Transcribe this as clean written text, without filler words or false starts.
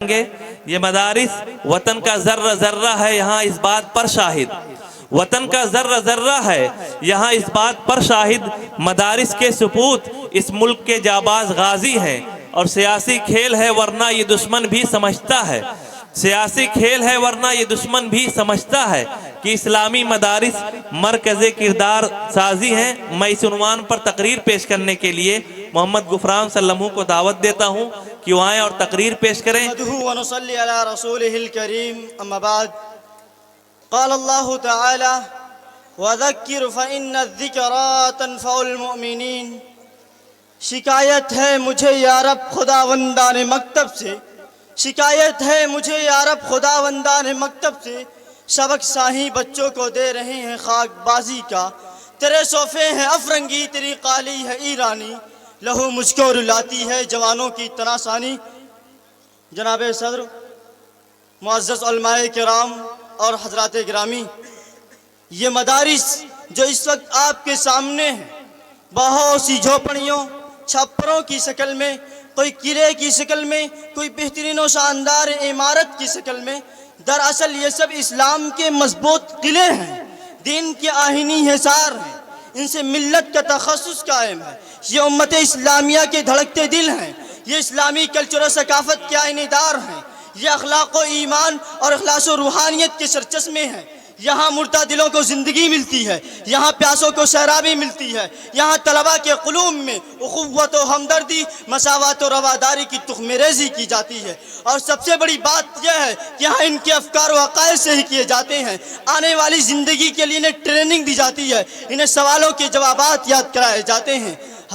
یہ مدارس وطن کا ذرہ ذرہ ہے یہاں اس بات پر شاہد، وطن کا ذرہ ذرہ ہے یہاں اس بات پر شاہد، مدارس کے سپوت اس ملک کے جاباز غازی ہیں، اور سیاسی کھیل ہے ورنہ یہ دشمن بھی سمجھتا ہے، سیاسی کھیل ہے ورنہ یہ دشمن بھی سمجھتا ہے کہ اسلامی مدارس مرکز کردار سازی ہیں۔ میں اس عنوان پر تقریر پیش کرنے کے لیے محمد غفران صلی اللہ علیہ وسلم کو دعوت دیتا ہوں کہ وہ آئیں اور تقریر پیش کریں۔ نحمده ونصلي على رسوله الكريم اما بعد قال الله تعالى وذكر فإن الذكرى تنفع المؤمنين۔ شکایت ہے مجھے یا رب خداوندان مکتب سے، شکایت ہے مجھے یا رب خداوندان مکتب سے، سبق ساہی بچوں کو دے رہے ہیں خاک بازی کا، تیرے صوفے ہیں افرنگی تیری قالی ہے ایرانی، لہو مجھ کو رلاتی ہے جوانوں کی تناسانی۔ جناب صدر، معزز علماء کرام اور حضرات گرامی، یہ مدارس جو اس وقت آپ کے سامنے ہیں بہت سی جھوپڑیوں چھپروں کی شکل میں، کوئی قلعے کی شکل میں، کوئی بہترین و شاندار عمارت کی شکل میں، دراصل یہ سب اسلام کے مضبوط قلعے ہیں، دین کے آہینی حصار ہیں، ان سے ملت کا تخصص قائم ہے، یہ امت اسلامیہ کے دھڑکتے دل ہیں، یہ اسلامی کلچر و ثقافت کے آئینہ دار ہیں، یہ اخلاق و ایمان اور اخلاص و روحانیت کے سرچشمے ہیں۔ یہاں مردہ دلوں کو زندگی ملتی ہے، یہاں پیاسوں کو سیرابی ملتی ہے، یہاں طلباء کے قلوب میں اخوت و ہمدردی، مساوات و رواداری کی تخم ریزی کی جاتی ہے، اور سب سے بڑی بات یہ ہے کہ یہاں ان کے افکار و عقائد سے ہی کیے جاتے ہیں، آنے والی زندگی کے لیے انہیں ٹریننگ دی جاتی ہے، انہیں سوالوں کے جوابات یاد کرائے جاتے ہیں۔